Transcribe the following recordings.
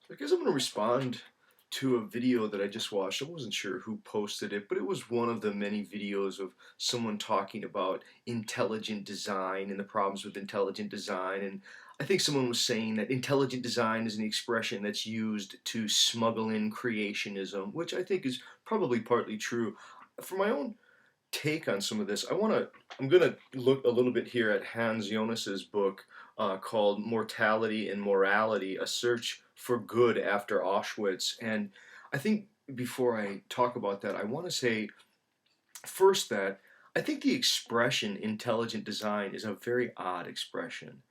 I guess I'm going to respond to a video that I just watched. I wasn't sure who posted it, but it was one of the many videos of someone talking about intelligent design and the problems with intelligent design. And I think someone was saying that intelligent design is an expression that's used to smuggle in creationism, which I think is probably partly true. For my own take on some of this, I'm gonna look a little bit here at Hans Jonas's book called Mortality and Morality: A Search for Good After Auschwitz. And I think before I talk about that, I want to say first that I think the expression intelligent design is a very odd expression.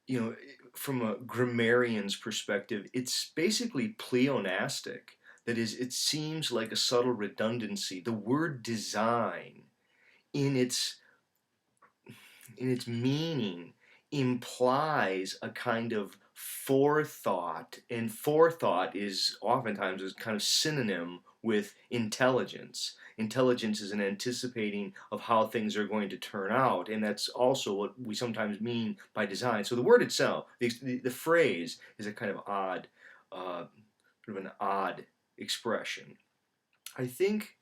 You know, from a grammarian's perspective, it's basically pleonastic. That is, it seems like a subtle redundancy. The word design in its meaning implies a kind of forethought, and forethought is oftentimes a kind of synonym with intelligence. Intelligence is an anticipating of how things are going to turn out, and that's also what we sometimes mean by design. So the word itself, the phrase, is a kind of odd, sort of an odd expression. I think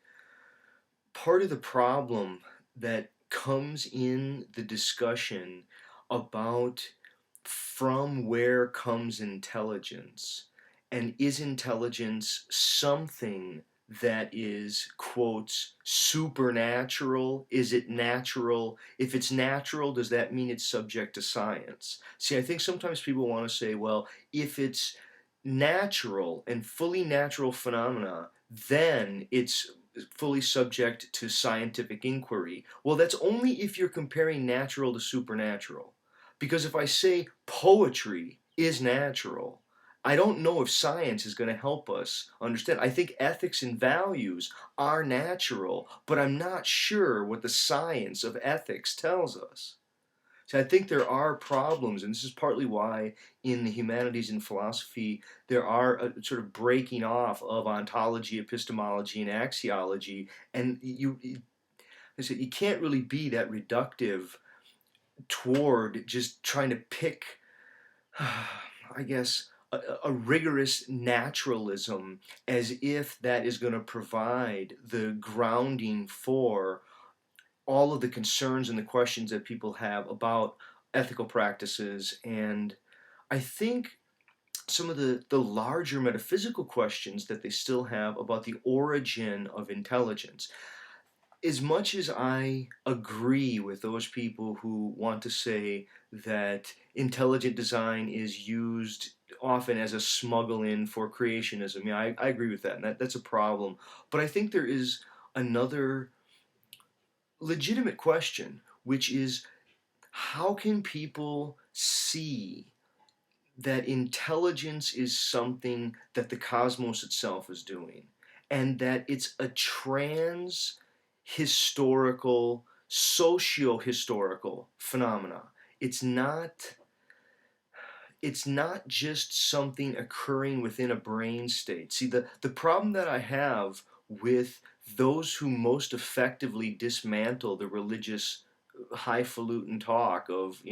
part of the problem that comes in the discussion about from where comes intelligence, and is intelligence something that is, quotes, supernatural? Is it natural? If it's natural, does that mean it's subject to science? See, I think sometimes people want to say, well, if it's natural and fully natural phenomena, then it's fully subject to scientific inquiry. Well, that's only if you're comparing natural to supernatural. Because if I say poetry is natural, I don't know if science is going to help us understand. I think ethics and values are natural, but I'm not sure what the science of ethics tells us. So I think there are problems, and this is partly why in the humanities and philosophy there are a sort of breaking off of ontology, epistemology, and axiology, and I said, you can't really be that reductive toward just trying to pick, I guess, a rigorous naturalism as if that is going to provide the grounding for all of the concerns and the questions that people have about ethical practices. And I think some of the larger metaphysical questions that they still have about the origin of intelligence. As much as I agree with those people who want to say that intelligent design is used often as a smuggle in for creationism, yeah, I agree with that, and that's a problem. But I think there is another legitimate question, which is how can people see that intelligence is something that the cosmos itself is doing, and that it's a trans historical, socio historical phenomena? It's not. It's not just something occurring within a brain state. See, the problem that I have with those who most effectively dismantle the religious highfalutin talk of,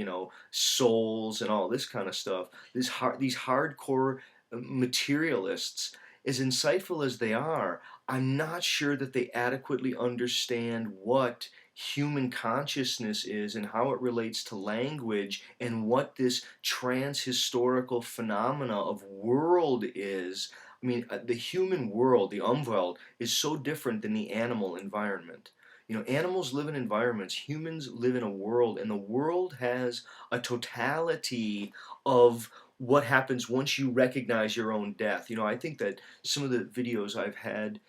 souls and all this kind of stuff, these hardcore materialists, as insightful as they are, I'm not sure that they adequately understand what human consciousness is and how it relates to language, and what this trans-historical phenomena of world is. I mean, the human world, the Umwelt, is so different than the animal environment. Animals live in environments, humans live in a world, and the world has a totality of what happens once you recognize your own death. I think that some of the videos I've had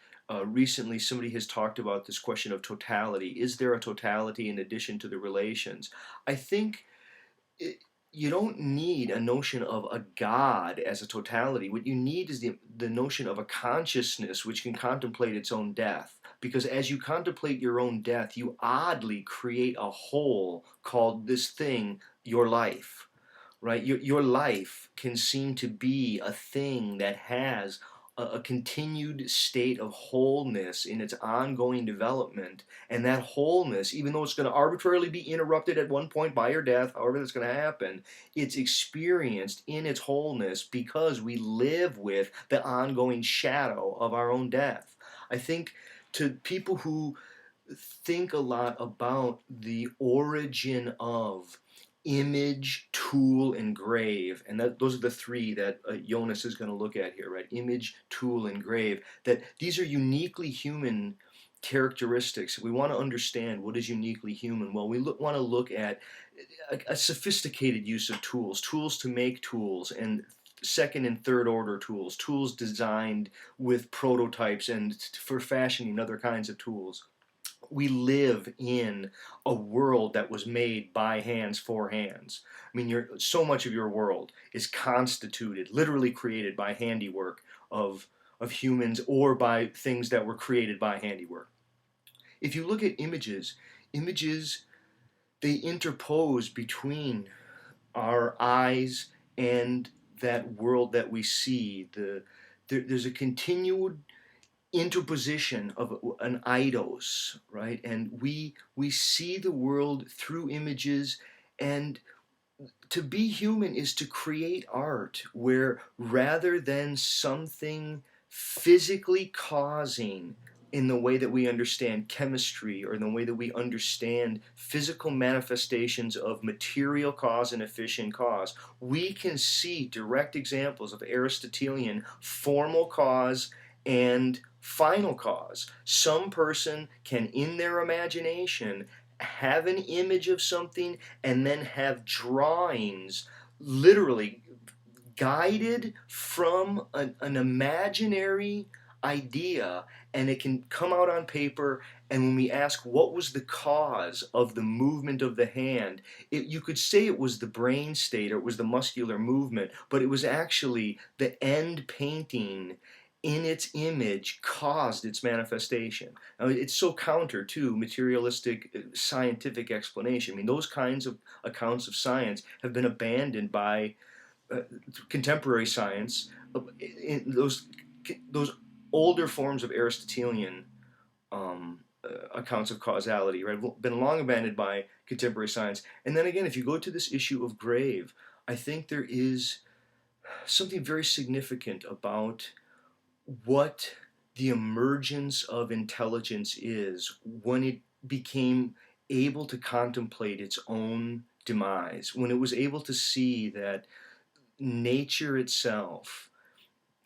recently, somebody has talked about this question of totality. Is there a totality in addition to the relations? I think it, you don't need a notion of a God as a totality. What you need is the notion of a consciousness which can contemplate its own death. Because as you contemplate your own death, you oddly create a whole called this thing, your life. Right? Your life can seem to be a thing that has a continued state of wholeness in its ongoing development. And that wholeness, even though it's going to arbitrarily be interrupted at one point by your death, however that's going to happen, it's experienced in its wholeness because we live with the ongoing shadow of our own death. I think to people who think a lot about the origin of image, tool, and grave, and those are the three that Jonas is going to look at here, right? Image, tool, and grave. That these are uniquely human characteristics. We want to understand what is uniquely human. Well, we want to look at a sophisticated use of tools, tools to make tools, and second and third order tools, tools designed with prototypes and for fashioning other kinds of tools. We live in a world that was made by hands for hands. I mean, so much of your world is constituted, literally created by handiwork of humans or by things that were created by handiwork. If you look at images they interpose between our eyes and that world that we see. There's a continued interposition of an eidos, right? And we see the world through images, and to be human is to create art where rather than something physically causing in the way that we understand chemistry or in the way that we understand physical manifestations of material cause and efficient cause, we can see direct examples of Aristotelian formal cause and final cause. Some person can, in their imagination, have an image of something and then have drawings literally guided from an imaginary idea, and it can come out on paper. And when we ask what was the cause of the movement of the hand, you could say it was the brain state or it was the muscular movement, but it was actually the end painting in its image caused its manifestation. Now, it's so counter to materialistic scientific explanation. I mean, those kinds of accounts of science have been abandoned by uh, contemporary science. In those older forms of Aristotelian accounts of causality, right, been long abandoned by contemporary science. And then again, if you go to this issue of grave, I think there is something very significant about what the emergence of intelligence is when it became able to contemplate its own demise, when it was able to see that nature itself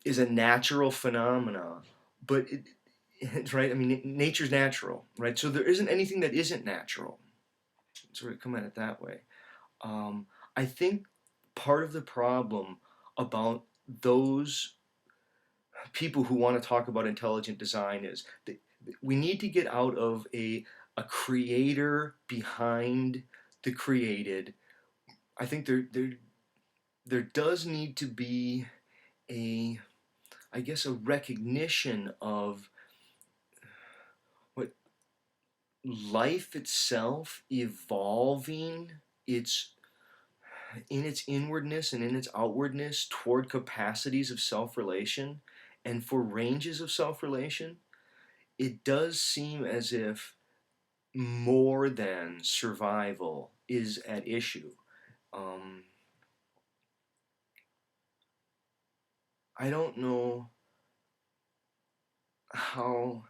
is a natural phenomena, but right? I mean, nature's natural, right? So there isn't anything that isn't natural. Sort of come at it that way. Um, I think part of the problem about those people who want to talk about intelligent design is that we need to get out of a creator behind the created. I think there does need to be a, I guess, a recognition of what life itself evolving its in its inwardness and in its outwardness toward capacities of self-relation and for ranges of self-relation. It does seem as if more than survival is at issue. Um, I don't know how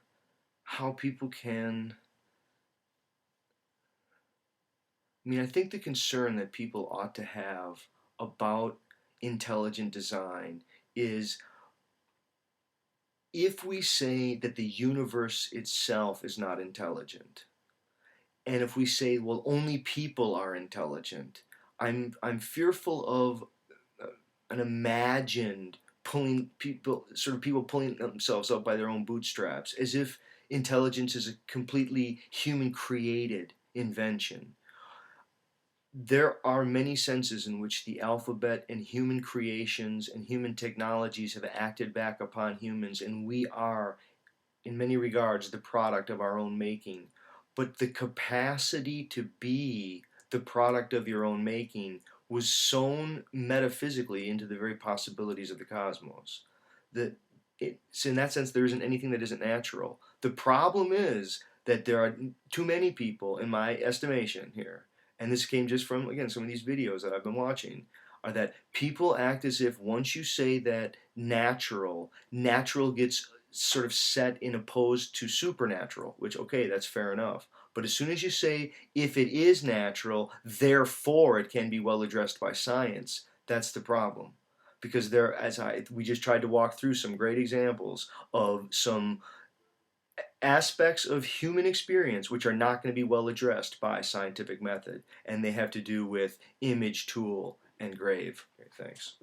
people can. I mean, I think the concern that people ought to have about intelligent design is if we say that the universe itself is not intelligent, and if we say, well, only people are intelligent, I'm fearful of an imagined pulling people, sort of people pulling themselves up by their own bootstraps, as if intelligence is a completely human created invention. There are many senses in which the alphabet and human creations and human technologies have acted back upon humans, and we are, in many regards, the product of our own making. But the capacity to be the product of your own making was sown metaphysically into the very possibilities of the cosmos. That So in that sense, there isn't anything that isn't natural. The problem is that there are too many people, in my estimation here, and this came just from, again, some of these videos that I've been watching, are that people act as if once you say that natural gets sort of set in opposed to supernatural, which, okay, that's fair enough. But as soon as you say, if it is natural, therefore it can be well addressed by science, that's the problem. Because there, we just tried to walk through some great examples of some aspects of human experience which are not going to be well addressed by scientific method, and they have to do with image, tool, and grave. Okay, thanks.